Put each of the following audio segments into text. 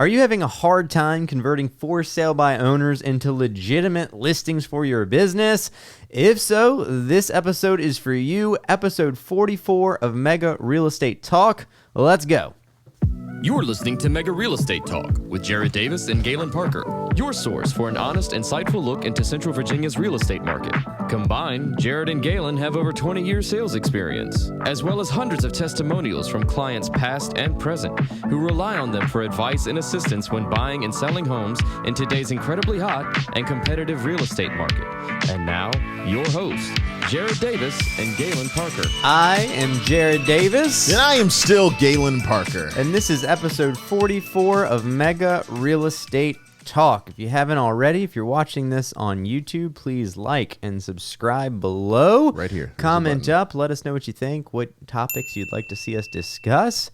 Are you having a hard time converting for sale by owners into legitimate listings for your business? If so, this episode is for you. Episode 44 of Mega Real Estate Talk. Let's go. You're listening to Mega Real Estate Talk with Jared Davis and Galen Parker, your source for an honest, insightful look into Central Virginia's real estate market. Combined, Jared and Galen have over 20 years sales experience, as well as hundreds of testimonials from clients past and present who rely on them for advice and assistance when buying and selling homes in today's incredibly hot and competitive real estate market. And now, your hosts, Jared Davis and Galen Parker. I am Jared Davis. And I am still Galen Parker. And this is episode 44 of Mega Real Estate Talk. If you haven't already, if you're watching this on YouTube, please like and subscribe below. Right here. Comment up. Let us know what you think, what topics you'd like to see us discuss.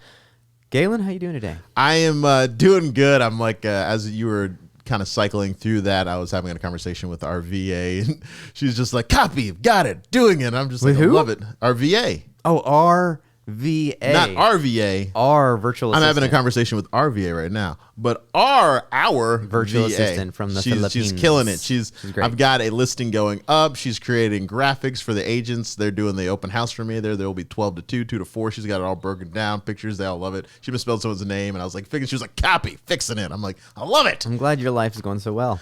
Galen, how you doing today? I am doing good. I'm like, as you were kind of cycling through that, I was having a conversation with our VA, and she's just like, copy, got it, doing it. I'm just With like, who? I love it. Our VA. Oh, RVA. Not our VA. Our virtual I'm assistant. having a conversation with our VA right now, but our virtual VA, assistant from the she's Philippines. killing it. She's great. I've got a listing going up. She's creating graphics for the agents. They're doing the open house for me. There will be 12 to 2, 2 to 4. She's got it all broken down, pictures. They all love it. She misspelled someone's name, and I was like, she was like, copy, fixing it. I'm like, I love it. I'm glad your life is going so well.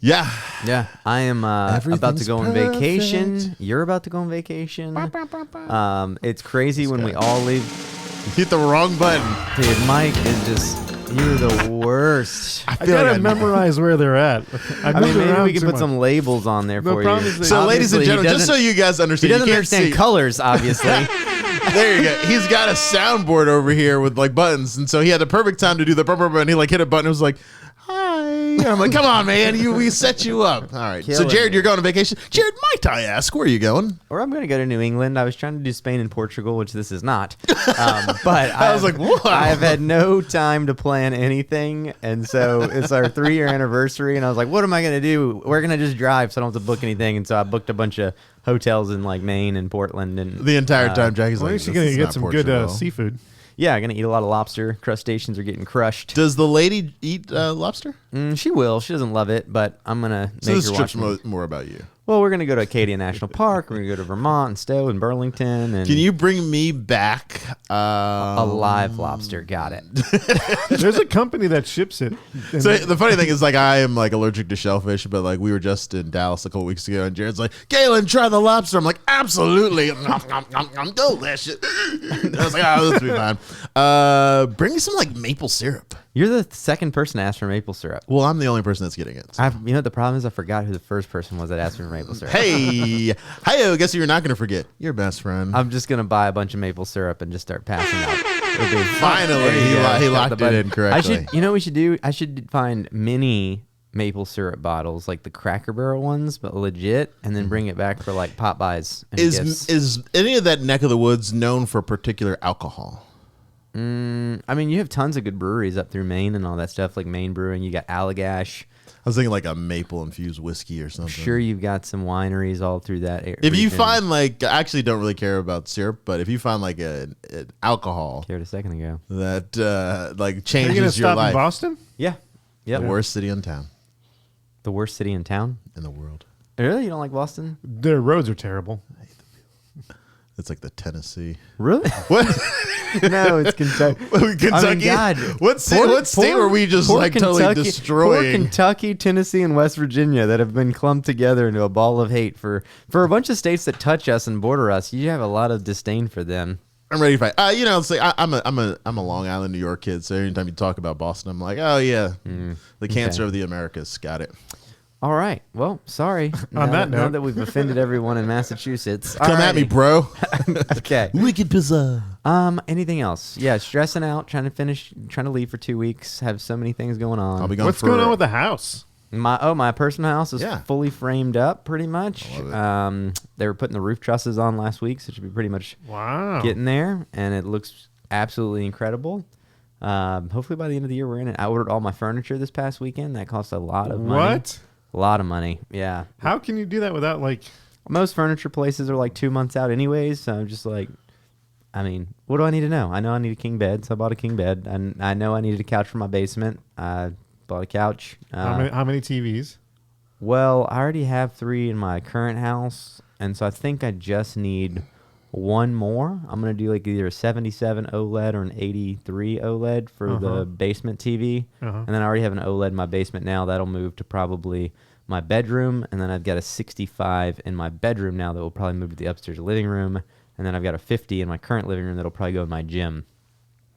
Yeah. Yeah, I am about to Everything's go on vacation. You're about to go on vacation. It's crazy when we all leave. Hit the wrong button. Dude, Mike is just, you're the worst. I gotta memorize where they're at. I mean, maybe we can put some labels on there for you. problem is So, ladies and Obviously, gentlemen, just so you guys he understand, doesn't you can't understand see. colors, obviously. There you go. He's got a soundboard over here with like buttons, and so he had the perfect time to do the bumper, and he like hit a button. It was like, hi. And I'm like, come on, man. We set you up. All right. So, Killing Jared, it. you're going on vacation. Jared, might I ask, where are you going? Or I'm going to go to New England. I was trying to do Spain and Portugal, which this is not. But I was like, wow. I've had no time to plan anything. And so it's our 3-year anniversary. And I was like, what am I going to do? We're going to just drive so I don't have to book anything. And so I booked a bunch of hotels in like Maine and Portland. And The entire time, Jackie's Well, like, you're going to get some good Portugal. seafood. yeah, I'm going to eat a lot of lobster. Crustaceans are getting crushed. Does the lady eat lobster? She will. She doesn't love it, but I'm going to So make this her trip's watch me. more about you. Well, we're going to go to Acadia National Park. We're going to go to Vermont and Stowe and Burlington. And Can you bring me back a live lobster. Got it. There's a company that ships it. And So the funny thing is, like, I am like allergic to shellfish, but like we were just in Dallas a couple weeks ago, and Jared's like, "Galen, try the lobster." I'm like, "Absolutely, delicious." I was like, "Oh, this will be fine." Bring me some like maple syrup. You're the second person to ask for maple syrup. Well, I'm the only person that's getting it. so. You know what the problem is? I forgot who the first person was that asked for maple syrup. Hey, guess who you're not gonna forget? Your best friend. I'm just gonna buy a bunch of maple syrup and just start passing out. It'll be- Finally, There you he go. lo- he Got locked the it button. in correctly. I should. You know what we should do? I should find mini maple syrup bottles, like the Cracker Barrel ones, but legit, and then bring it back for like pop buys and gifts. Is any of that neck of the woods known for particular alcohol? I mean, you have tons of good breweries up through Maine and all that stuff, like Maine Brewing. You got Allagash. I was thinking like a maple infused whiskey or something. I'm sure you've got some wineries all through that area. If you find like, I actually don't really care about syrup, but if you find like an alcohol cared a second ago. that like Are you going to changes your stop in life, Boston? Yeah. Yep. the worst city in town The worst city in town. in the world. Really? You don't like Boston? Their roads are terrible. It's like the Tennessee. Really? What? No, it's Kentucky. Kentucky? I mean, God. What state were we just poor like totally Poor destroying? Kentucky, Tennessee, and West Virginia that have been clumped together into a ball of hate for a bunch of states that touch us and border us. You have a lot of disdain for them. I'm ready to fight. You know, it's like I'm a Long Island, New York kid. So anytime you talk about Boston, I'm like, oh yeah, the cancer of the Americas. Got it. All right. Well, sorry. On that now note. that we've offended everyone in Massachusetts. Come at me, bro. Okay. Wicked pizza. Anything else? Yeah, stressing out, trying to leave for 2 weeks. Have so many things going on. I'll be gone What's for going on with the house? My personal house is Yeah. fully framed up pretty much. They were putting the roof trusses on last week, so it should be pretty much Wow. getting there, and it looks absolutely incredible. Hopefully by the end of the year we're in it. I ordered all my furniture this past weekend. That cost a lot of money. What? A lot of money. Yeah. How can you do that without like? Most furniture places are like 2 months out anyways, so I'm just like, I mean, what do I need to know? I know I need a king bed, so I bought a king bed. And I know I needed a couch for my basement. I bought a couch. How many TVs? Well, I already have 3 in my current house, and so I think I just need one more. I'm going to do like either a 77 OLED or an 83 OLED for the basement TV. And then I already have an OLED in my basement now. That'll move to probably my bedroom, and then I've got a 65 in my bedroom now that will probably move to the upstairs living room, and then I've got a 50 in my current living room that'll probably go in my gym.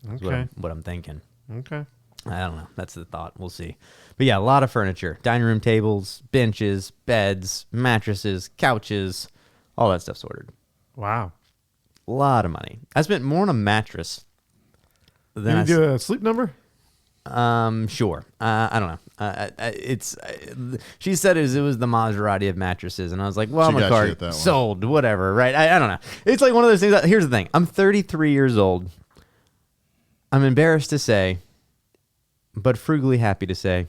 That's what I'm thinking. Okay. I don't know. That's the thought. We'll see. But yeah, a lot of furniture. Dining room tables, benches, beds, mattresses, couches, all that stuff's ordered. Wow. A lot of money. I spent more on a mattress than Did you do a sleep number? Sure. I don't know. She said it was the Maserati of mattresses, and I was like, well, She I'm a got you card at that one. sold, whatever, right? I don't know. It's like one of those things. Here's the thing. I'm 33 years old. I'm embarrassed to say, but frugally happy to say,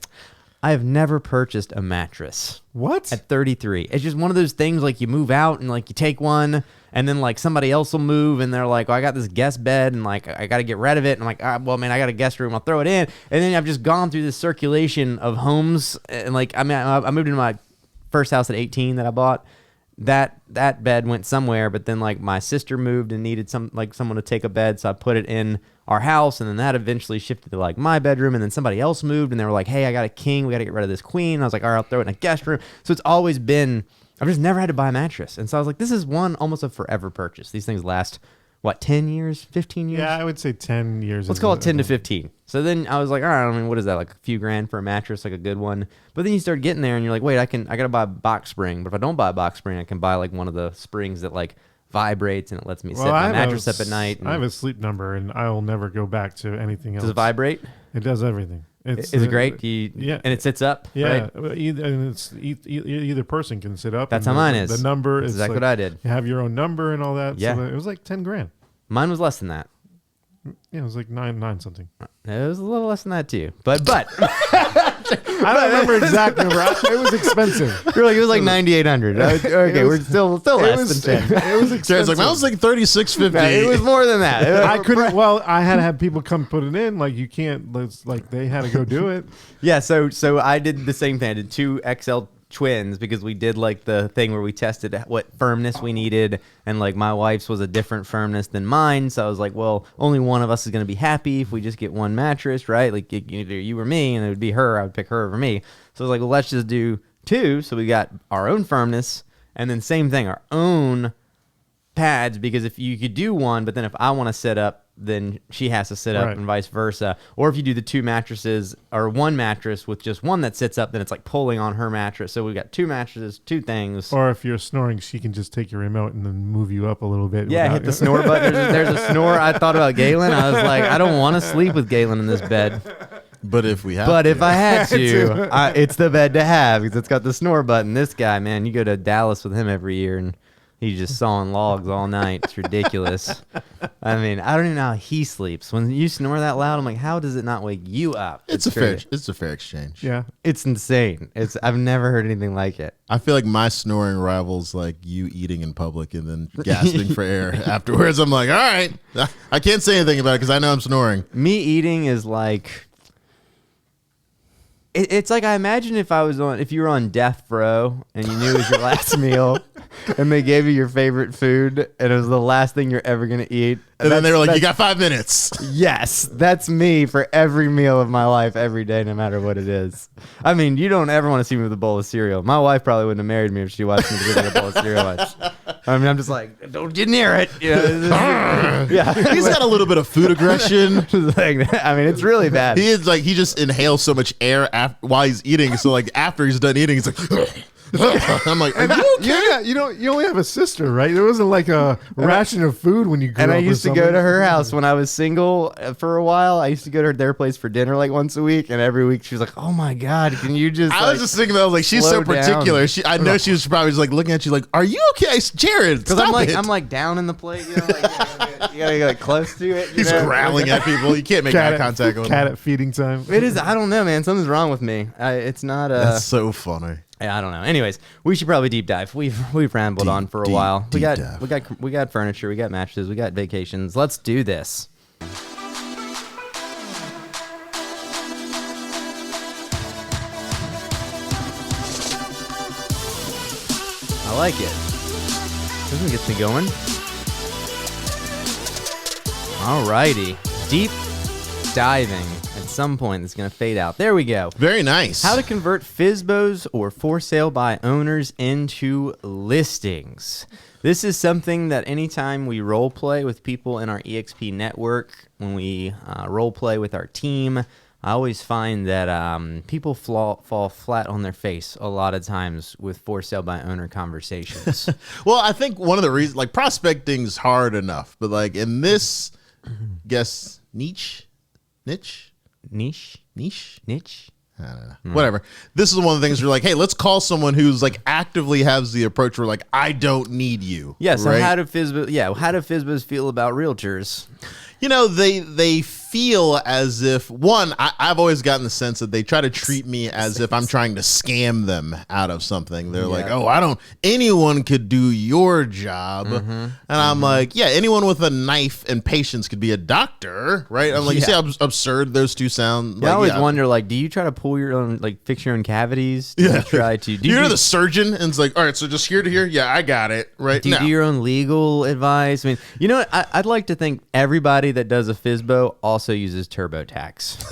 I have never purchased a mattress. What? At 33. It's just one of those things, like you move out and like you take one and then like somebody else will move and they're like, oh, I got this guest bed and like I got to get rid of it. And I'm like, well, man, I got a guest room. I'll throw it in. And then I've just gone through this circulation of homes. And like, I mean, I moved into my first house at 18 that I bought. That bed went somewhere, but then like my sister moved and needed someone to take a bed. So I put it in our house, and then that eventually shifted to like my bedroom, and then somebody else moved and they were like, hey, I got a king, we got to get rid of this queen. And I was like, all right, I'll throw it in a guest room. So it's always been, I've just never had to buy a mattress. And so I was like, this is almost a forever purchase. These things last, what, 10 years, 15 years? Yeah, I would say 10 years. Let's call it 10 to 15. So then I was like, all right, I mean, what is that, like a few grand for a mattress, like a good one? But then you start getting there and you're like, wait, I got to buy a box spring. But if I don't buy a box spring, I can buy like one of the springs that like vibrates and it lets me set my mattress up at night. I have a sleep number and I will never go back to anything else. Does it vibrate? It does everything. Is it great? Yeah. And it sits up? Yeah. Right? Either person can sit up. That's how mine is. The number That's is exactly like, what I did. You have your own number and all that. Yeah. So it was like 10 grand. Mine was less than that. Yeah, it was like nine something. It was a little less than that too. But I don't remember exact number. It was expensive. you're like, it was like 9,800. Okay, we're still less than 10. It was Jared's expensive. like, mine was like $36.50. It was more than that. I couldn't. Well, I had to have people come put it in. Like you can't. Like they had to go do it. Yeah, so I did the same thing. I did 2 XL twins because we did like the thing where we tested what firmness we needed, and like my wife's was a different firmness than mine. So I was like, well, only one of us is going to be happy if we just get one mattress, right? Like either you or me, and it would be her. I would pick her over me. So I was like, well, let's just do 2. So we got our own firmness, and then same thing, our own pads, because if you could do one, but then if I want to sit up, then she has to sit up, Right. and vice versa. Or if you do the 2 mattresses or one mattress with just one that sits up, then it's like pulling on her mattress. So we got 2 mattresses, 2 things. Or if you're snoring, she can just take your remote and then move you up a little bit. Yeah, without- hit the snore button. There's a snore. I thought about Galen. I was like, I don't want to sleep with Galen in this bed. But if we have But to. if I had to, it's the bed to have because it's got the snore button. This guy, man, you go to Dallas with him every year and he's just sawing logs all night. It's ridiculous. I mean, I don't even know how he sleeps. When you snore that loud, I'm like, how does it not wake you up? it's a fair exchange. Yeah. It's insane. I've never heard anything like it. I feel like my snoring rivals like you eating in public and then gasping for air afterwards. I'm like, all right, I can't say anything about it because I know I'm snoring. Me eating is like, it's like I imagine if you were on death row and you knew it was your last meal and they gave you your favorite food and it was the last thing you're ever going to eat. And then they were like, you got 5 minutes. Yes, that's me for every meal of my life, every day, no matter what it is. I mean, you don't ever want to see me with a bowl of cereal. My wife probably wouldn't have married me if she watched me with a bowl of cereal. I mean, I'm just like, don't get near it. You know, yeah, He's got a little bit of food aggression. I mean, it's really bad. He just inhales so much air while he's eating. So like after he's done eating, he's like, I'm like, are you okay? Yeah, you only have a sister, right? There wasn't like a ration of food when you grew And up. I or used to go something. to her house when I was single for a while. I used to go to their place for dinner like once a week, and every week she was like, "Oh my god, can you just?" I was just thinking about like she's so slow down. particular. I know she was probably just like looking at you like, "Are you okay, Jared?" because Stop it. I'm like down in the plate, you know, like, you gotta get like close to it. He's growling at people. You can't make eye contact with cat him. at feeding time. It is. I don't know, man. Something's wrong with me. It's not. That's so funny. I don't know. Anyways, we should probably deep dive. We've rambled on for a while. We got furniture, we got mattresses, we got vacations. Let's do this. I like it. This one gets me going. Alrighty. Deep diving. At some point, it's going to fade out. There we go. Very nice. How to convert FSBOs or for sale by owners into listings. This is something that anytime we role play with people in our EXP network, when we role play with our team, I always find that people fall flat on their face a lot of times with for sale by owner conversations. Well, I think one of the reasons, like, prospecting's hard enough, but like in this, niche. I don't know. Whatever. This is one of the things where like, hey, let's call someone who's like actively has the approach where like, I don't need you. Yeah. So right? how do FSBOs feel about realtors? You know, they feel as if, one, I've always gotten the sense that they try to treat me as if I'm trying to scam them out of something. They're like, oh, anyone could do your job. And I'm like, yeah, anyone with a knife and patience could be a doctor, right? I'm like, you see how absurd those two sound? I always wonder, like, do you try to pull your own, like, fix your own cavities? Do you try to? You're the surgeon, and it's like, all right, so just here to here? Yeah, I got it, right? Do you do your own legal advice? I mean, you know what? I'd like to think everybody that does a FSBO also uses TurboTax.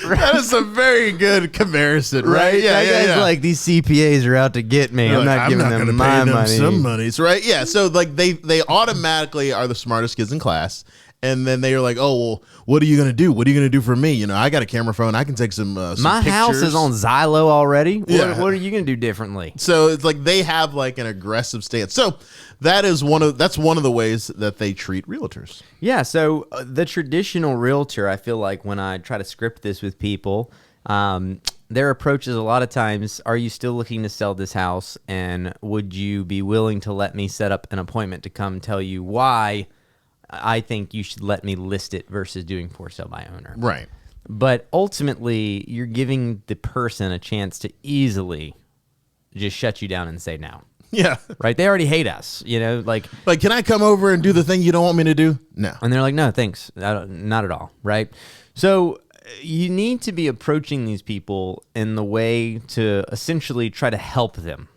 That is a very good comparison, right? Yeah. Like, these CPAs are out to get me. I'm not giving them my money. Some monies, right? Yeah. So like they automatically are the smartest kids in class. And then they are like, oh, well, what are you going to do? What are you going to do for me? You know, I got a camera phone. I can take some my pictures. house is on Zillow already. What are you going to do differently? So it's like they have like an aggressive stance. So that's one of the ways that they treat realtors. Yeah. So the traditional realtor, I feel like when I try to script this with people, their approach is a lot of times, are you still looking to sell this house? And would you be willing to let me set up an appointment to come tell you why I think you should let me list it versus doing for sale by owner. Right. But ultimately, you're giving the person a chance to easily just shut you down and say no. Yeah. Right? They already hate us, you know, like, can I come over and do the thing you don't want me to do? No. And they're like, no, thanks. Not at all. Right? So you need to be approaching these people in the way to essentially try to help them.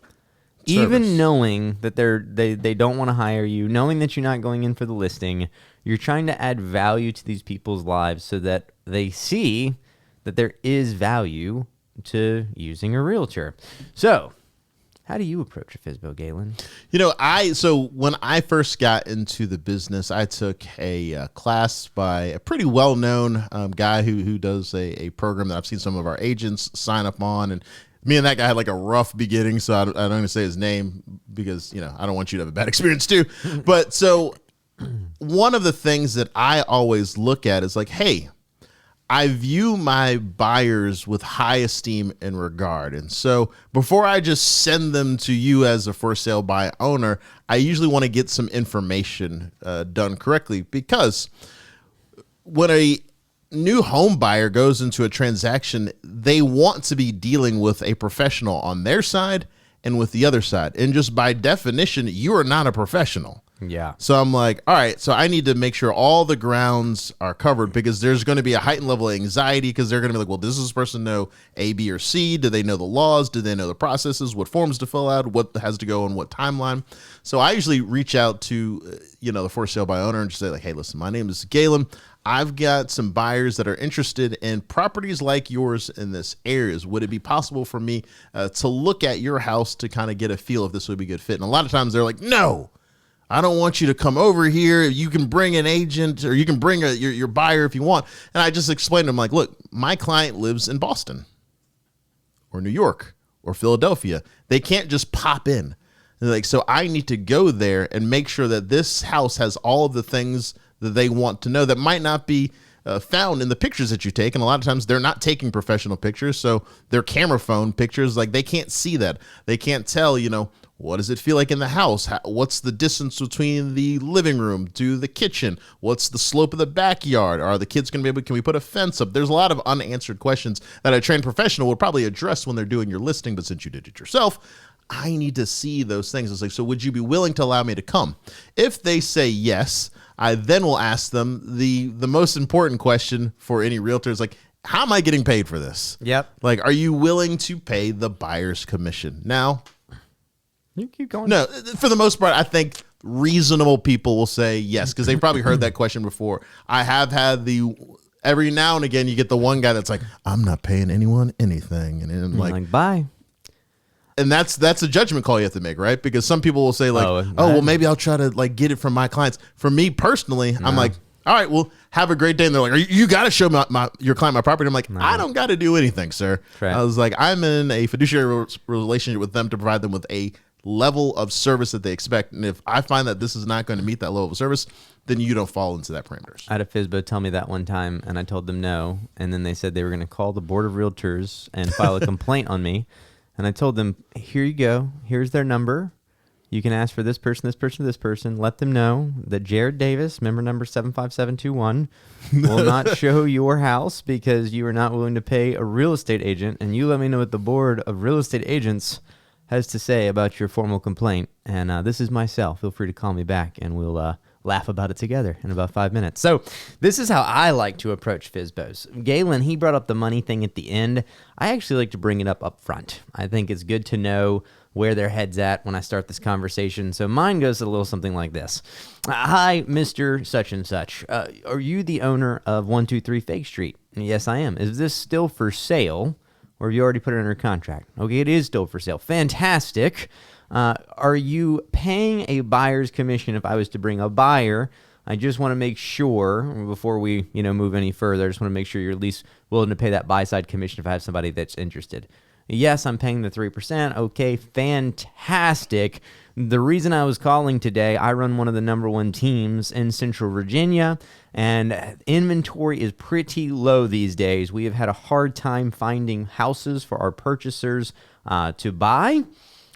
Even knowing that they don't want to hire you, knowing that you're not going in for the listing, you're trying to add value to these people's lives so that they see that there is value to using a realtor. So, how do you approach a FSBO, Galen? You know, so when I first got into the business, I took a class by a pretty well-known guy who does a program that I've seen some of our agents sign up on, and me and that guy had like a rough beginning, so I don't going to say his name because, you know, I don't want you to have a bad experience too. But so one of the things that I always look at is like, hey, I view my buyers with high esteem and regard. And so before I just send them to you as a for sale by owner, I usually want to get some information done correctly, because when a new home buyer goes into a transaction, they want to be dealing with a professional on their side and with the other side. And just by definition, you are not a professional. Yeah. So I'm like, all right, so I need to make sure all the grounds are covered, because there's going to be a heightened level of anxiety, because they're going to be like, well, does this person know A, B, or C? Do they know the laws? Do they know the processes? What forms to fill out? What has to go on what timeline? So I usually reach out to, the for sale by owner and just say like, hey, listen, my name is Galen. I've got some buyers that are interested in properties like yours in this areas. Would it be possible for me to look at your house to kind of get a feel if this would be a good fit? And a lot of times they're like, no, I don't want you to come over here. You can bring an agent, or you can bring your buyer if you want. And I just explained to them, like, look, my client lives in Boston or New York or Philadelphia. They can't just pop in. They're like, so I need to go there and make sure that this house has all of the things that they want to know that might not be found in the pictures that you take. And a lot of times they're not taking professional pictures, so they're camera phone pictures. Like, they can't see that. They can't tell, What does it feel like in the house? What's the distance between the living room to the kitchen? What's the slope of the backyard? Are the kids going to be able, can we put a fence up? There's a lot of unanswered questions that a trained professional would probably address when they're doing your listing, but since you did it yourself, I need to see those things. It's like, so would you be willing to allow me to come? If they say yes, I then will ask them the most important question for any realtor is like, how am I getting paid for this? Yep. Like, are you willing to pay the buyer's commission? Now, You keep going. no, for the most part, I think reasonable people will say yes, because they've probably heard that question before. I have had every now and again, you get the one guy that's like, I'm not paying anyone anything. And I'm like, bye. And that's a judgment call you have to make, right? Because some people will say like, well, maybe I'll try to like get it from my clients. For me personally, I'm like, all right, well, have a great day. And they're like, you got to show your client my property. I'm like, I don't got to do anything, sir. Right. I was like, I'm in a fiduciary relationship with them to provide them with a level of service that they expect. And if I find that this is not going to meet that level of service, then you don't fall into that parameters. I had a FSBO tell me that one time, and I told them no. And then they said they were going to call the Board of Realtors and file a complaint on me. And I told them, here you go. Here's their number. You can ask for this person, this person, this person. Let them know that Jared Davis, member number 75721, will not show your house because you are not willing to pay a real estate agent. And you let me know what the Board of Real Estate Agents has to say about your formal complaint. And this is my cell. Feel free to call me back, and we'll laugh about it together in about 5 minutes. So this is how I like to approach FSBOs. Galen, he brought up the money thing at the end. I actually like to bring it up front. I think it's good to know where their head's at when I start this conversation. So mine goes a little something like this. Hi, Mr. Such and Such. Are you the owner of 123 Fake Street? Yes, I am. Is this still for sale, or have you already put it under contract? Okay, it is still for sale. Fantastic. Are you paying a buyer's commission if I was to bring a buyer? I just want to make sure before we, move any further, I just want to make sure you're at least willing to pay that buy-side commission if I have somebody that's interested. Yes, I'm paying the 3%. Okay, fantastic. The reason I was calling today, I run one of the number one teams in Central Virginia, and inventory is pretty low these days. We have had a hard time finding houses for our purchasers to buy.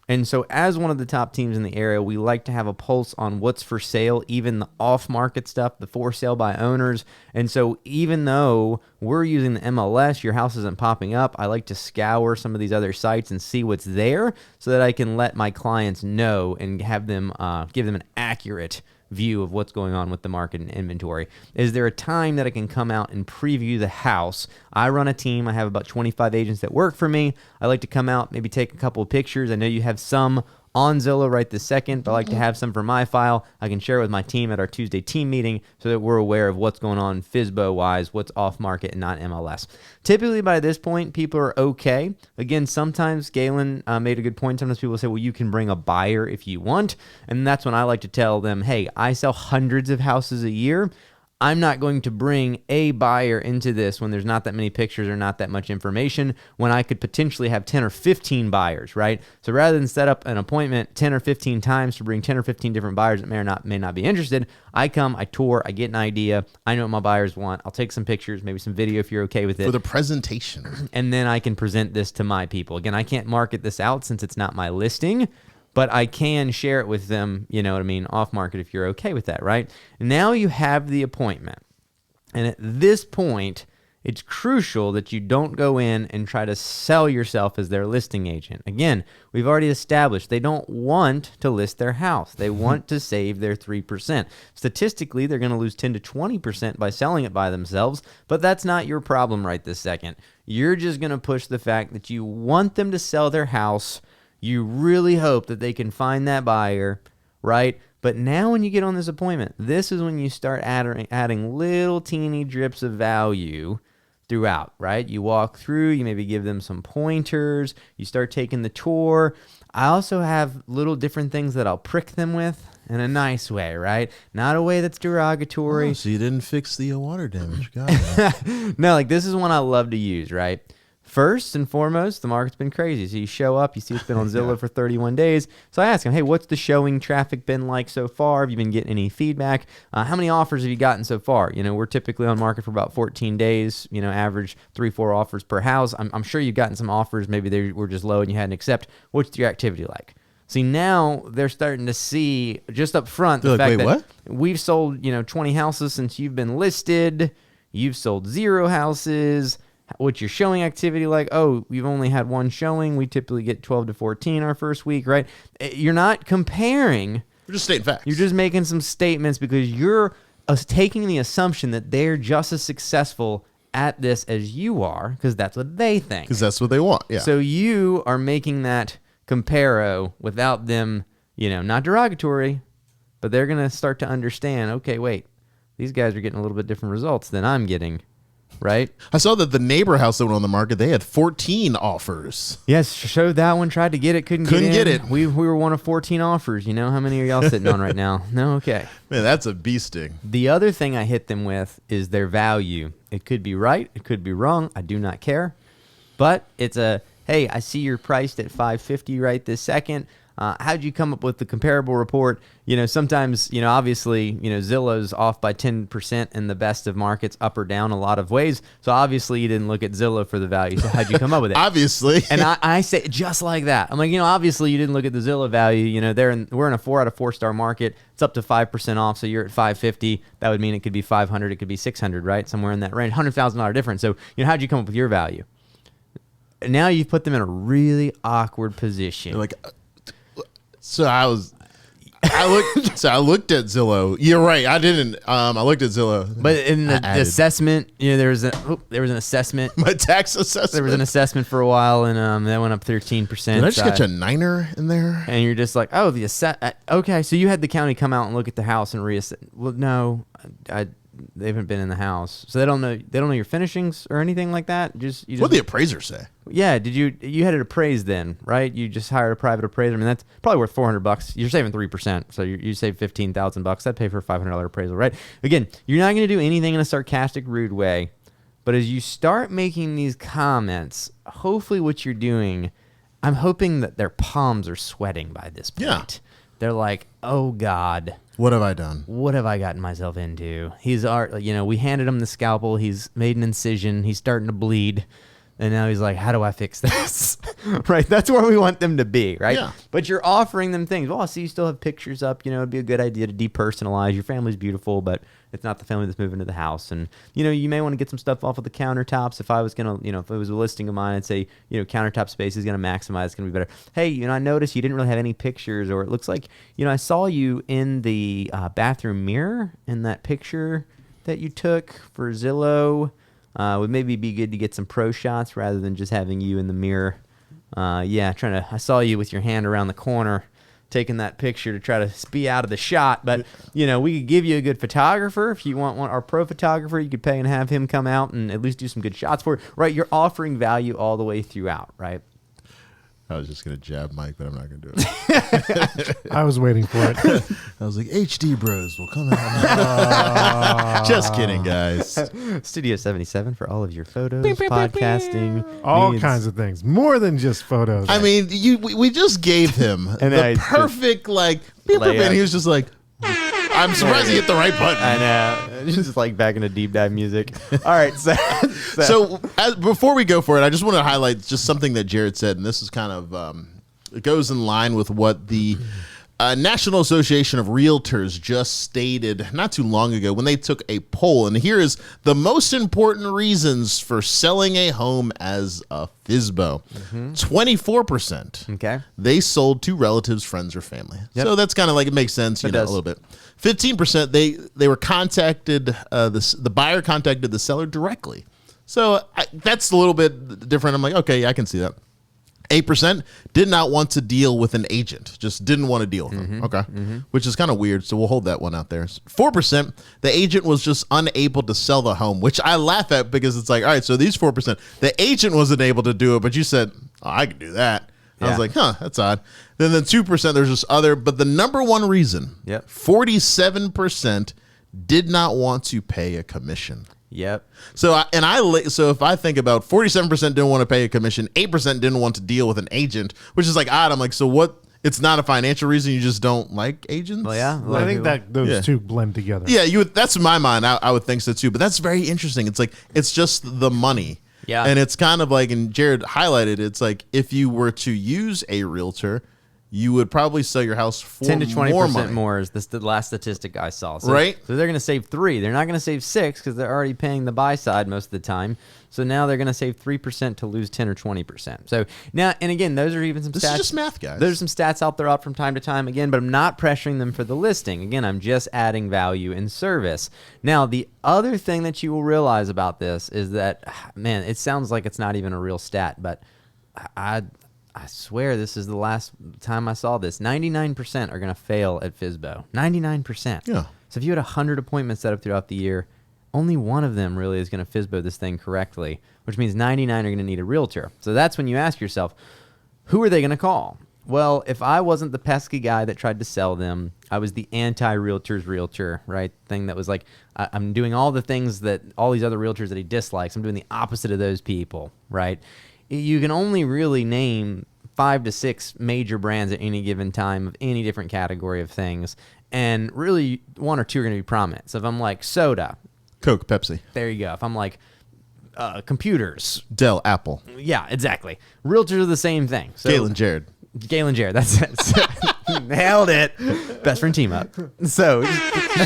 And so as one of the top teams in the area, we like to have a pulse on what's for sale, even the off-market stuff, the for sale by owners. And so even though we're using the MLS, your house isn't popping up, I like to scour some of these other sites and see what's there so that I can let my clients know and have them give them an accurate view of what's going on with the market and inventory. Is there a time that I can come out and preview the house? I run a team. I have about 25 agents that work for me. I like to come out, maybe take a couple of pictures. I know you have some on Zillow right this second, but I like to have some for my file. I can share it with my team at our Tuesday team meeting so that we're aware of what's going on FSBO-wise, what's off market and not MLS. Typically by this point, people are okay. Again, sometimes Galen made a good point. Sometimes people say, well, you can bring a buyer if you want. And that's when I like to tell them, hey, I sell hundreds of houses a year. I'm not going to bring a buyer into this when there's not that many pictures or not that much information, when I could potentially have 10 or 15 buyers, right? So rather than set up an appointment 10 or 15 times to bring 10 or 15 different buyers that may not be interested, I come, I tour, I get an idea, I know what my buyers want, I'll take some pictures, maybe some video if you're okay with it. For the presentation. And then I can present this to my people. Again, I can't market this out since it's not my listing, but I can share it with them, off market if you're okay with that, right? Now you have the appointment. And at this point, it's crucial that you don't go in and try to sell yourself as their listing agent. Again, we've already established they don't want to list their house. They want to save their 3%. Statistically, they're going to lose 10 to 20% by selling it by themselves, but that's not your problem right this second. You're just going to push the fact that you want them to sell their house. You really hope that they can find that buyer, right? But now when you get on this appointment, this is when you start adding little teeny drips of value throughout, right? You walk through, you maybe give them some pointers, you start taking the tour. I also have little different things that I'll prick them with in a nice way, right? Not a way that's derogatory. Oh, so you didn't fix the water damage. Got it. No, this is one I love to use, right? First and foremost, the market's been crazy. So you show up, you see it's been on Zillow for 31 days. So I ask them, hey, what's the showing traffic been like so far? Have you been getting any feedback? How many offers have you gotten so far? We're typically on market for about 14 days, average 3-4 offers per house. I'm sure you've gotten some offers. Maybe they were just low and you hadn't accept. What's your activity like? See, now they're starting to see just up front the They're fact like, that "Wait, what?" we've sold, 20 houses since you've been listed. You've sold 0 houses. What's your showing activity like? Oh, we've only had 1 showing. We typically get 12 to 14 our first week, right? You're not comparing. We're just stating facts. You're just making some statements because you're taking the assumption that they're just as successful at this as you are because that's what they think. Because that's what they want. Yeah. So you are making that comparo without them, not derogatory, but they're going to start to understand, okay, wait, these guys are getting a little bit different results than I'm getting, right? I saw that the neighbor house that went on the market, they had 14 offers. Yes, showed that one, tried to get it, couldn't get in. it. We were one of 14 offers. How many are y'all sitting on right now? No, okay. Man, that's a bee sting. The other thing I hit them with is their value. It could be right, it could be wrong. I do not care. But it's hey, I see you're priced at $550 right this second. How'd you come up with the comparable report? Sometimes, obviously, Zillow's off by 10% in the best of markets, up or down a lot of ways. So obviously you didn't look at Zillow for the value. So how'd you come up with it? Obviously. And I say just like that. I'm like, obviously you didn't look at the Zillow value. We're in a 4 out of 4 star market. It's up to 5% off. So you're at 550. That would mean it could be 500. It could be 600, right? Somewhere in that range, $100,000 difference. So, how'd you come up with your value? Now you've put them in a really awkward position. You're like, I looked at Zillow. You're right. I didn't. I looked at Zillow. But in the assessment, there was an assessment. My tax assessment. There was an assessment for a while, and that went up 13%. Did I just catch a niner in there? And you're just like, oh, okay. So you had the county come out and look at the house and reassess. Well, no, they haven't been in the house, so they don't know your finishings or anything like that. You just What'd the appraiser say? Yeah, you had it appraised then, right? You just hired a private appraiser. I mean, that's probably worth $400. You're saving 3%, so you save $15,000. That'd pay for a $500 appraisal, right? Again, you're not going to do anything in a sarcastic, rude way, but as you start making these comments, hopefully what you're doing, I'm hoping that their palms are sweating by this point. Yeah. They're like, oh God. What have I done? What have I gotten myself into? We handed him the scalpel. He's made an incision. He's starting to bleed. And now he's like, how do I fix this? Right? That's where we want them to be, right? Yeah. But you're offering them things. Well, I see you still have pictures up. It'd be a good idea to depersonalize. Your family's beautiful, but it's not the family that's moving to the house. And, you may want to get some stuff off of the countertops. If I was going to, if it was a listing of mine, I'd say, countertop space is going to maximize. It's going to be better. Hey, I noticed you didn't really have any pictures, or it looks like, I saw you in the bathroom mirror in that picture that you took for Zillow. Would maybe be good to get some pro shots rather than just having you in the mirror. I saw you with your hand around the corner taking that picture to try to be out of the shot. But, we could give you a good photographer. If you want our pro photographer, you could pay and have him come out and at least do some good shots for it. Right? You're offering value all the way throughout, right? I was just going to jab Mike, but I'm not going to do it. I was waiting for it. I was like, HD Bros will come out. Just kidding, guys. Studio 77 for all of your photos, podcasting. All needs. kinds of things. More than just photos. I mean, we just gave him the perfect, and he was just like, I'm surprised he hit the right button. I know. It's just like back into deep dive music. All right. So before we go for it, I just want to highlight just something that Jared said, and this is kind of it goes in line with what the National Association of Realtors just stated not too long ago when they took a poll. And here is the most important reasons for selling a home as a FSBO. 24%. Okay. They sold to relatives, friends, or family. Yep. So that's kind of like, it makes sense, a little bit. 15%, they were contacted, the buyer contacted the seller directly. So that's a little bit different. I'm like, okay, yeah, I can see that. 8% did not want to deal with an agent, just didn't want to deal with them. Okay. Which is kind of weird. So we'll hold that one out there. 4%, the agent was just unable to sell the home, which I laugh at because it's like, all right, so these 4%, the agent wasn't able to do it, but you said, oh, I can do that. I was like, that's odd. Then the 2%, there's just other, but the number one reason, 47% did not want to pay a commission. Yep. So if I think about 47% didn't want to pay a commission, 8% didn't want to deal with an agent, which is like odd. I'm like, so what? It's not a financial reason. You just don't like agents. Well, yeah. I think that those two blend together. Yeah, that's in my mind. I would think so too. But that's very interesting. It's like it's just the money. Yeah. And it's kind of like, and Jared highlighted, it's like if you were to use a realtor, you would probably sell your house for 10 to 20% more money. more is the last statistic I saw. So, Right. So they're going to save 3. They're not going to save 6 because they're already paying the buy side most of the time. So now they're going to save 3% to lose 10 or 20%. So now, and again, those are even some This stats. is just math, guys. There's some stats out there out from time to time again, but I'm not pressuring them for the listing. Again, I'm just adding value and service. Now, the other thing that you will realize about this is that, man, it sounds like it's not even a real stat, but I swear this is the last time I saw this. 99% are going to fail at FSBO. 99%. Yeah. So if you had 100 appointments set up throughout the year, only one of them really is going to FSBO this thing correctly, which means 99 are going to need a realtor. So that's when you ask yourself, who are they going to call? Well, if I wasn't the pesky guy that tried to sell them, I was the anti-realtor's realtor, right? Thing that was like, I'm doing all the things that all these other realtors that he dislikes. I'm doing the opposite of those people, right? You can only really name 5 to 6 major brands at any given time of any different category of things. And really 1 or 2 are going to be prominent. So if I'm like soda, Coke, Pepsi, there you go. If I'm like computers, Dell, Apple, yeah, exactly. Realtors are the same thing. So, Galen, Jared. Galen Jared, that's it. Nailed it. Best friend team up. So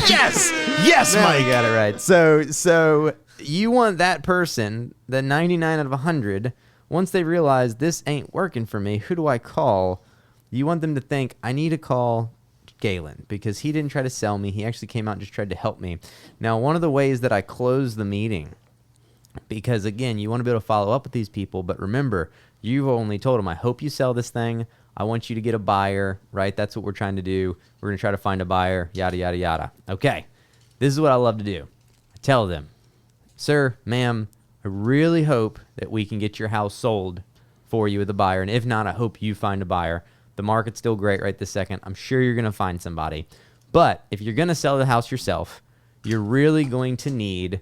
Yes, now Mike. you got it right. So you want that person, the 99 out of 100, once they realize this ain't working for me, who do I call? You want them to think, I need to call Galen because he didn't try to sell me. He actually came out and just tried to help me. Now, one of the ways that I close the meeting, because again, you want to be able to follow up with these people, but remember, you've only told them, I hope you sell this thing. I want you to get a buyer, right? That's what we're trying to do. We're going to try to find a buyer, yada, yada, yada. Okay, this is what I love to do. I tell them, sir, ma'am, I really hope that we can get your house sold for you with a buyer. And if not, I hope you find a buyer. The market's still great right this second. I'm sure you're going to find somebody. But if you're going to sell the house yourself, you're really going to need...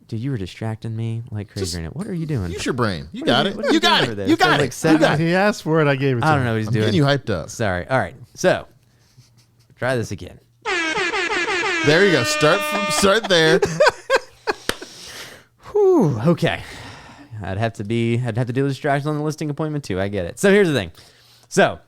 Dude, you were distracting me like crazy right now. What are you doing? Use your brain. You What got are it. what are You got doing over it. there? You So, got like, it. set- You got it. He asked for it. I gave it to I him. don't know what he's I'm doing. getting you hyped up. Sorry. All right. So, try this again. There you go. Start there. Whew, okay. I'd have to deal with distractions on the listing appointment too. I get it. So here's the thing. So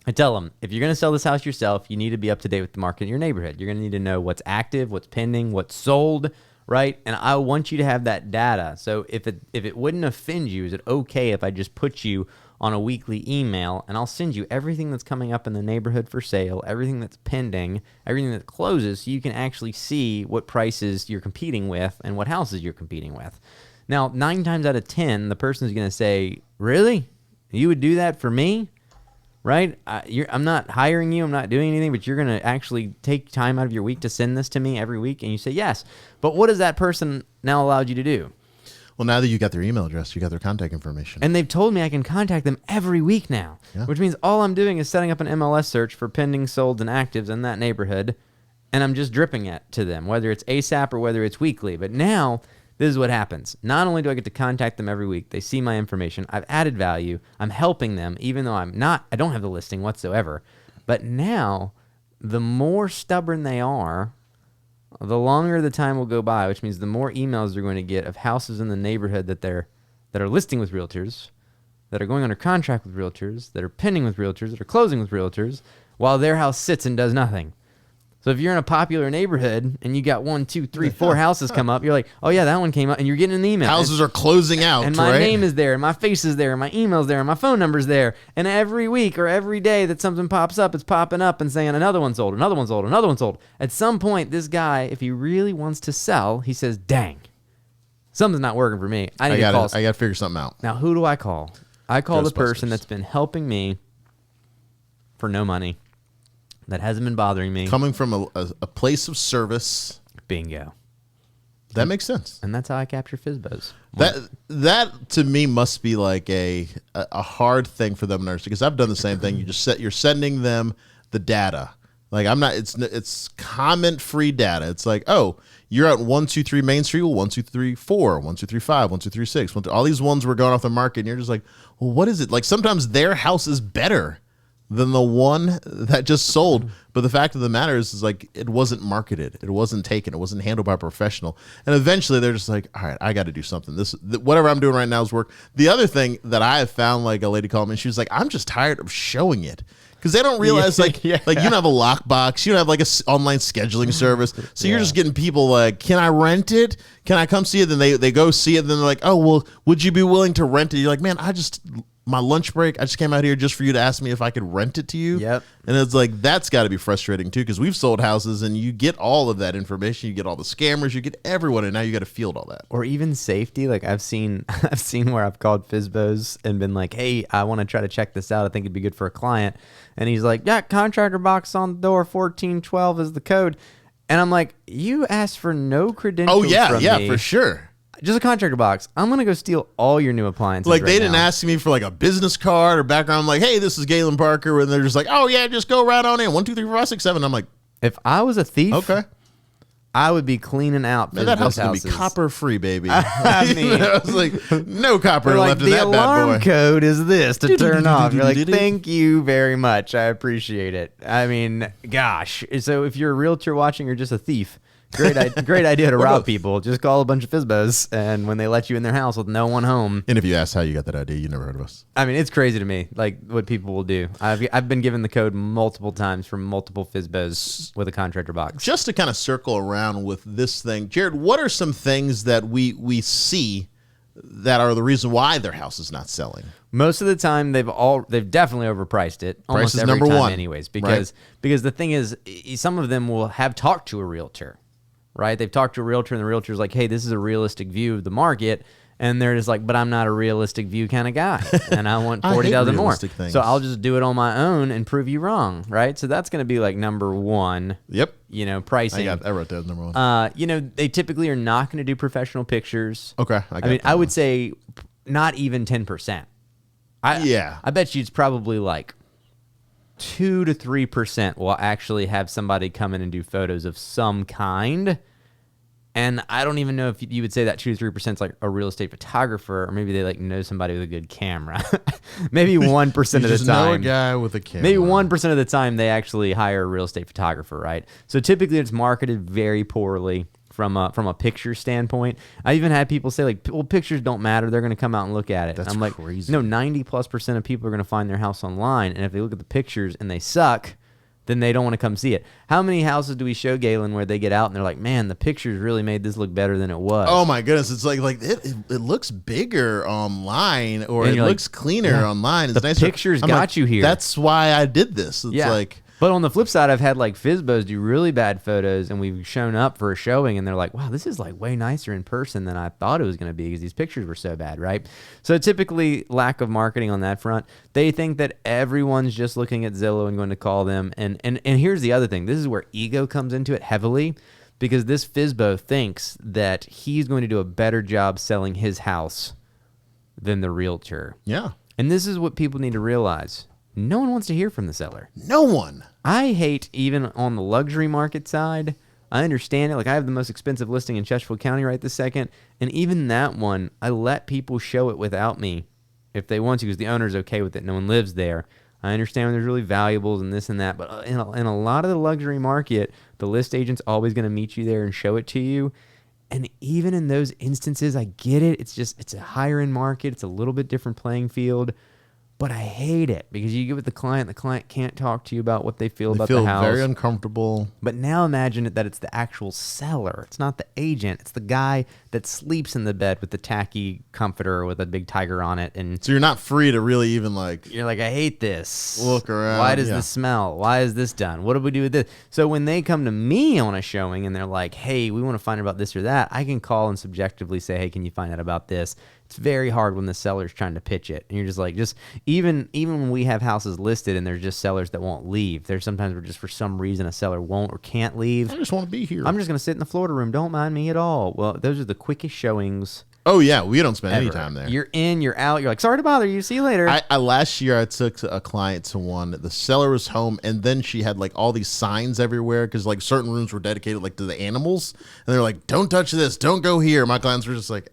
I tell them, if you're going to sell this house yourself, you need to be up to date with the market in your neighborhood. You're going to need to know what's active, what's pending, what's sold, right? And I want you to have that data. So if it wouldn't offend you, is it okay if I just put you on a weekly email and I'll send you everything that's coming up in the neighborhood for sale, everything that's pending, everything that closes, so you can actually see what prices you're competing with and what houses you're competing with. Now, 9 times out of 10, the person's going to say, really? You would do that for me? Right? I'm not hiring you. I'm not doing anything, but you're going to actually take time out of your week to send this to me every week. And you say, yes. But what has that person now allowed you to do? Well, now that you got their email address, you got their contact information. And they've told me I can contact them every week now, Yeah. which means all I'm doing is setting up an MLS search for pending, solds, and actives in that neighborhood. And I'm just dripping it to them, whether it's ASAP or whether it's weekly. But now... this is what happens. Not only do I get to contact them every week, they see my information, I've added value, I'm helping them, even though I don't have the listing whatsoever. But now, the more stubborn they are, the longer the time will go by, which means the more emails they're going to get of houses in the neighborhood that are listing with realtors, that are going under contract with realtors, that are pending with realtors, that are closing with realtors, while their house sits and does nothing. So if you're in a popular neighborhood and you got 1, 2, 3, 4 houses come up, you're like, oh yeah, that one came up, and you're getting an email. Houses are closing out, and my right? name is there, and my face is there, and my email's there, and my phone number's there. And every week or every day that something pops up, it's popping up and saying another one's sold, another one's sold, another one's sold. At some point, this guy, if he really wants to sell, he says, dang, something's not working for me. I got to figure something out. Now, who do I call? I call the person Ghostbusters. that's been helping me for no money, that hasn't been bothering me. Coming from a place of service, Bingo. that makes sense. And that's how I capture FSBOs. That to me must be like a hard thing for them to understand, because I've done the same thing. You're sending them the data. Like it's comment free data. It's like, oh, you're at 123 Main Street, well, 1234, 1235, 1236. All these ones were going off the market, and you're just like, well, what is it? Like sometimes their house is better than the one that just sold. But the fact of the matter is like it wasn't marketed, it wasn't taken, it wasn't handled by a professional. And eventually they're just like, all right, I got to do something. Whatever I'm doing right now is work. The other thing that I have found, like a lady called me, she was like, I'm just tired of showing it. Because they don't realize, like you don't have a lockbox, you don't have like a online scheduling service, so you're just getting people like, can I rent it? Can I come see it? Then they go see it, then they're like, oh well, would you be willing to rent it? You're like, man, my lunch break, I just came out here just for you to ask me if I could rent it to you. Yep. And it's like, that's got to be frustrating too, because we've sold houses and you get all of that information, you get all the scammers, you get everyone, and now you got to field all that. Or even safety. Like I've seen where I've called FSBOs and been like, hey, I want to try to check this out. I think it'd be good for a client. And he's like, yeah, contractor box on the door, 1412 is the code. And I'm like, you asked for no credentials from me. For sure. Just a contractor box. I'm going to go steal all your new appliances. Like, they didn't ask me for like a business card or background. I'm like, hey, this is Galen Parker. And they're just like, oh, yeah, just go right on in. 1, 2, 3, 4, 5, 6, 7. I'm like, if I was a thief, okay, I would be cleaning out man, that house is going to be copper free, baby. I mean, I was like, no copper left in that bad boy. The alarm code is this to turn off. You're like, thank you very much. I appreciate it. I mean, gosh. So if you're a realtor watching or just a thief, great idea to rob people. Just call a bunch of FSBOs, and when they let you in their house with no one home. And if you ask how you got that idea, you never heard of us. I mean, it's crazy to me, like what people will do. I've been given the code multiple times from multiple FSBOs with a contractor box. Just to kind of circle around with this thing, Jared, what are some things that we see that are the reason why their house is not selling? Most of the time, they've definitely overpriced it. Almost Price is every number time, one, anyways. Because the thing is, some of them will have talked to a realtor. Right? They've talked to a realtor, and the realtor's like, hey, this is a realistic view of the market. And they're just like, but I'm not a realistic view kind of guy, and I want 40,000 more. Things. So I'll just do it on my own and prove you wrong, right? So that's going to be like number one. Yep. Pricing. I wrote that as number one. They typically are not going to do professional pictures. Okay. I would say not even 10%. I bet you it's probably like 2 to 3% will actually have somebody come in and do photos of some kind. And I don't even know if you would say that 2 to 3% is like a real estate photographer, or maybe they like know somebody with a good camera. Maybe 1% of the just time. know a guy with a camera. Maybe 1% of the time they actually hire a real estate photographer, right? So typically it's marketed very poorly from a picture standpoint. I even had people say like, well, pictures don't matter. They're going to come out and look at it. That's I'm like, crazy. no, 90+% of people are going to find their house online. And if they look at the pictures and they suck, then they don't want to come see it. How many houses do we show, Galen, where they get out and they're like, man, the pictures really made this look better than it was? Oh my goodness. It's like it looks bigger online, or it looks cleaner online. It's the nicer. pictures got you here. That's why I did this. It's like, but on the flip side, I've had like FSBOs do really bad photos, and we've shown up for a showing, and they're like, wow, this is like way nicer in person than I thought it was going to be because these pictures were so bad, right? So typically lack of marketing on that front. They think that everyone's just looking at Zillow and going to call them. And here's the other thing. This is where ego comes into it heavily, because this FSBO thinks that he's going to do a better job selling his house than the realtor. yeah. And this is what people need to realize. No one wants to hear from the seller. No one. I hate, even on the luxury market side, I understand it. Like, I have the most expensive listing in Chesterfield County right this second, and even that one, I let people show it without me if they want to, because the owner's okay with it. No one lives there. I understand when there's really valuables and this and that, but in a lot of the luxury market, the list agent's always going to meet you there and show it to you. And even in those instances, I get it. It's a higher end market. It's a little bit different playing field. But I hate it because you get with the client can't talk to you about what they feel about the house. Very uncomfortable. But now imagine it that it's the actual seller. It's not the agent. It's the guy that sleeps in the bed with the tacky comforter with a big tiger on it. And so you're not free to really even like... You're like, I hate this. Look around. Why does this smell? Why is this done? What do we do with this? So when they come to me on a showing and they're like, hey, we want to find out about this or that, I can call and subjectively say, hey, can you find out about this? It's very hard when the seller's trying to pitch it. And you're just like, even when we have houses listed and there's just sellers that won't leave, there's sometimes where just for some reason a seller won't or can't leave. I just want to be here. I'm just going to sit in the Florida room. Don't mind me at all. Well, those are the quickest showings. Oh, yeah. We don't spend ever. any time there. You're in, you're out. You're like, sorry to bother you. See you later. Last year, I took a client to one. The seller was home, and then she had like all these signs everywhere because like certain rooms were dedicated like to the animals. And they're like, don't touch this. Don't go here. My clients were just like...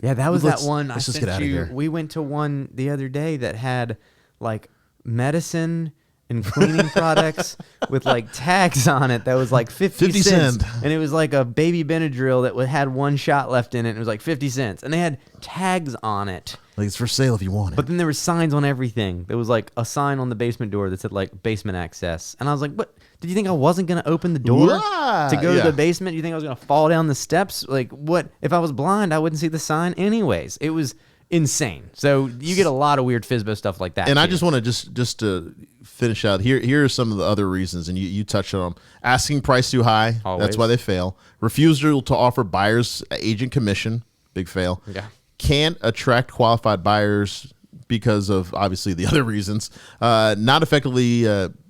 Yeah, that was that one. Let's just get out of here. We went to one the other day that had like medicine and cleaning products with like tags on it that was like 50 cents. And it was like a baby Benadryl that had one shot left in it. And it was like 50 cents. And they had tags on it. Like, it's for sale if you want it. But then there were signs on everything. There was like a sign on the basement door that said like basement access. And I was like, what? Did you think I wasn't going to open the door to go to the basement? You think I was going to fall down the steps? Like, what? If I was blind, I wouldn't see the sign anyways. It was insane. So you get a lot of weird FSBO stuff like that. And too. I just want to just to finish out here are some of the other reasons, and you touched on them. Asking price too high, Always. that's why they fail. Refusal to offer buyers agent commission, big fail. Yeah. Can't attract qualified buyers because of obviously the other reasons. Not effectively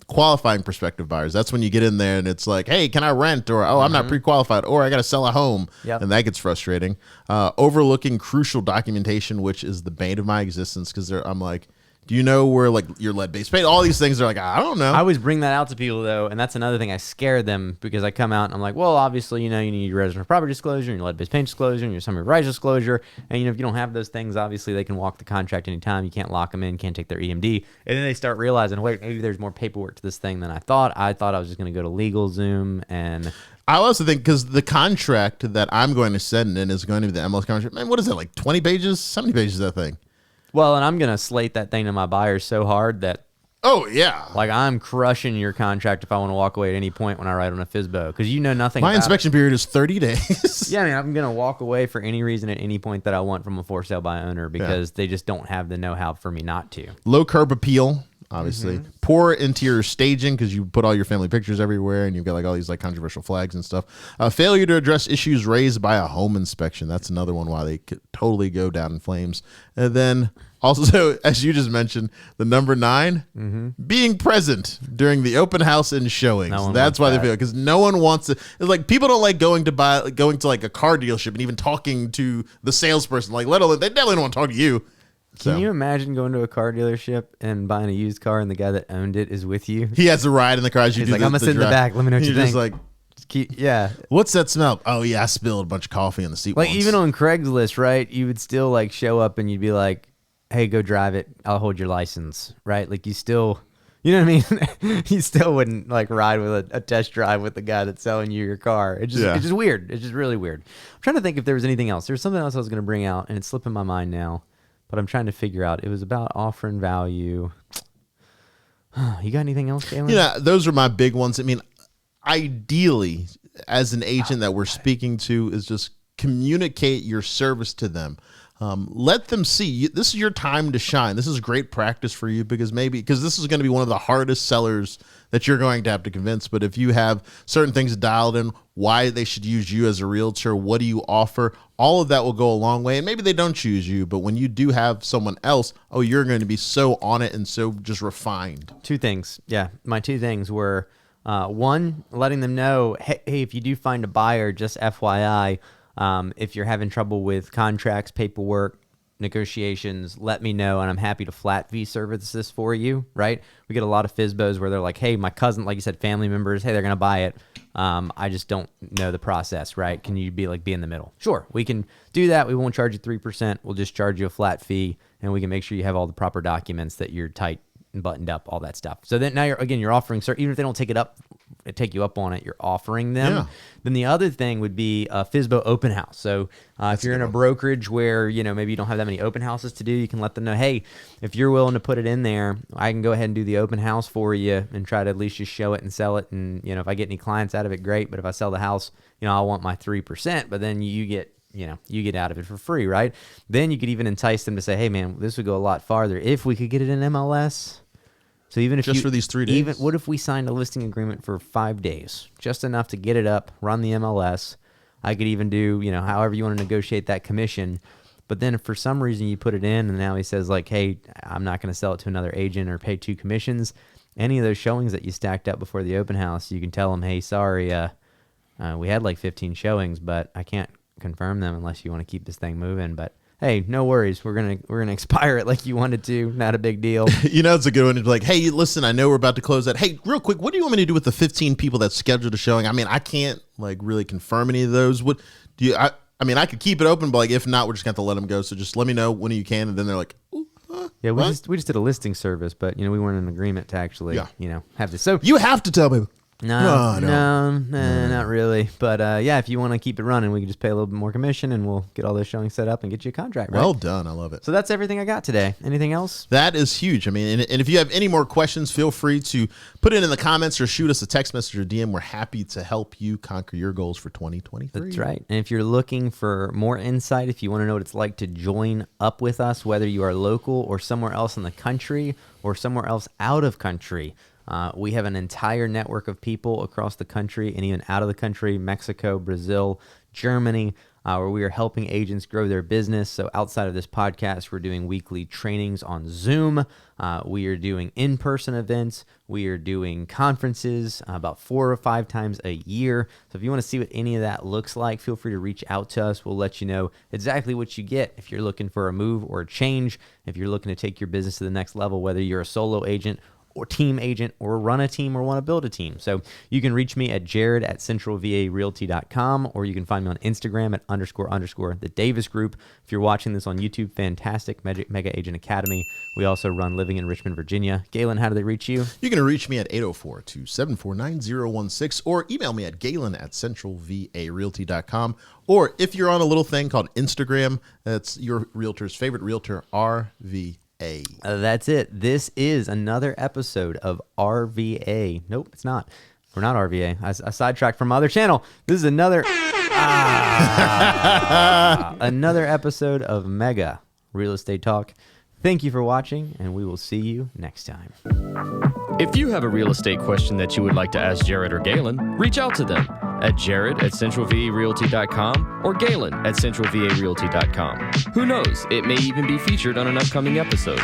qualifying prospective buyers. That's when you get in there and it's like, hey, can I rent? Or, oh, I'm not pre-qualified. Or I got to sell a home. Yep. And that gets frustrating. Overlooking crucial documentation, which is the bane of my existence, because I'm like, do you know where like your lead-based paint? All these things are like, I don't know. I always bring that out to people though, and that's another thing. I scare them because I come out and I'm like, well, obviously, you need your residential property disclosure, and your lead-based paint disclosure, and your summary of rights disclosure. And if you don't have those things, obviously they can walk the contract anytime. You can't lock them in, can't take their EMD. And then they start realizing, wait, maybe there's more paperwork to this thing than I thought. I thought I was just going to go to LegalZoom and. I also think because the contract that I'm going to send in is going to be the MLS contract. Man, what is that, like 20 pages? How many pages is that thing? Well, and I'm going to slate that thing to my buyers so hard that, oh, yeah. like, I'm crushing your contract if I want to walk away at any point when I write on a FSBO, because you know nothing My about inspection period is 30 days. Yeah, I mean, I'm going to walk away for any reason at any point that I want from a for sale by owner because they just don't have the know-how for me not to. Low curb appeal, obviously. Poor interior staging because you put all your family pictures everywhere and you've got like all these like controversial flags and stuff. Failure to address issues raised by a home inspection. That's another one why they could totally go down in flames. And then also, as you just mentioned, the number 9, being present during the open house and showings. That's why they fail, because no one wants to. It's like people don't like going to like a car dealership and even talking to the salesperson. Like, let alone they definitely don't want to talk to you. Can you imagine going to a car dealership and buying a used car and the guy that owned it is with you? He has a ride in the car as you He's do like, I'm going to sit in the back. Let me know what you think. Just like, yeah. what's that smell? Oh, yeah, I spilled a bunch of coffee on the seat Like, once. even on Craigslist, right? You would still, like, show up and you'd be like, hey, go drive it. I'll hold your license, right? Like, you still, you know what I mean? You still wouldn't, like, ride with a test drive with the guy that's selling you your car. It's just weird. It's just really weird. I'm trying to think if there was anything else. There's something else I was going to bring out, and it's slipping my mind now. But I'm trying to figure out. It was about offering value. You got anything else, Galen? Yeah, those are my big ones. I mean, ideally, as an agent that we're speaking to, is just communicate your service to them. Let them see this is your time to shine. This is great practice for you because this is going to be one of the hardest sellers that you're going to have to convince. But if you have certain things dialed in, why they should use you as a realtor, what do you offer? All of that will go a long way. And maybe they don't choose you, but when you do have someone else, you're going to be so on it and so just refined. 2 things. Yeah. My 2 things were, 1, letting them know, hey, if you do find a buyer, just FYI, if you're having trouble with contracts, paperwork, negotiations, let me know, and I'm happy to flat fee service this for you, right? We get a lot of FSBOs where they're like, hey, my cousin, like you said, family members, hey, they're going to buy it. I just don't know the process, right? Can you be in the middle? Sure, we can do that. We won't charge you 3%. We'll just charge you a flat fee, and we can make sure you have all the proper documents, that you're tight and buttoned up, all that stuff. So then now you're offering, even if they don't take you up on it, you're offering them. Yeah. Then the other thing would be a FSBO open house. So if you're in a brokerage where, maybe you don't have that many open houses to do, you can let them know, hey, if you're willing to put it in there, I can go ahead and do the open house for you and try to at least just show it and sell it. And, if I get any clients out of it, great. But if I sell the house, I want my 3%, but then you get out of it for free, right? Then you could even entice them to say, hey man, this would go a lot farther if we could get it in MLS. So even if just for these 3 days, what if we signed a listing agreement for 5 days, just enough to get it up, run the MLS? I could even do, however you want to negotiate that commission. But then if for some reason you put it in and now he says like, hey, I'm not going to sell it to another agent or pay 2 commissions, any of those showings that you stacked up before the open house, you can tell them, hey, sorry, we had like 15 showings, but I can't confirm them unless you want to keep this thing moving. But hey, no worries. We're gonna expire it like you wanted to. Not a big deal. It's a good one. It's like, hey, listen, I know we're about to close that. Hey, real quick, what do you want me to do with the 15 people that scheduled a showing? I mean, I can't like really confirm any of those. What do you? I mean, I could keep it open, but like if not, we're just gonna have to let them go. So just let me know when you can. And then they're like, ooh, Yeah, we What? just did a listing service, but we weren't in agreement to actually have this. So You have to tell people. no, not really. But if you want to keep it running, we can just pay a little bit more commission, and we'll get all those showings set up and get you a contract. Right? Well done. I love it. So that's everything I got today. Anything else? That is huge. I mean, and if you have any more questions, feel free to put it in the comments or shoot us a text message or DM. We're happy to help you conquer your goals for 2023. That's right. And if you're looking for more insight, if you want to know what it's like to join up with us, whether you are local or somewhere else in the country or somewhere else out of country, we have an entire network of people across the country and even out of the country, Mexico, Brazil, Germany, where we are helping agents grow their business. So outside of this podcast, we're doing weekly trainings on Zoom. We are doing in-person events. We are doing conferences about 4 or 5 times a year. So if you want to see what any of that looks like, feel free to reach out to us. We'll let you know exactly what you get if you're looking for a move or a change, if you're looking to take your business to the next level, whether you're a solo agent or team agent or run a team or want to build a team. So you can reach me at jared@centralvarealty.com, or you can find me on Instagram at __ the Davis Group. If you're watching this on YouTube, fantastic, Mega Agent Academy. We also run Living in Richmond, Virginia. Galen, how do they reach you? You can reach me at 804-274-9016 or email me at galen@centralvarealty.com. Or if you're on a little thing called Instagram, that's your realtor's favorite realtor, RVA. That's it. This is another episode of RVA. Nope, it's not. We're not RVA. I sidetracked from my other channel. This is another another episode of Mega Real Estate Talk. Thank you for watching, and we will see you next time. If you have a real estate question that you would like to ask Jared or Galen, reach out to them at jared@centralvarealty.com or galen@centralvarealty.com. Who knows, it may even be featured on an upcoming episode.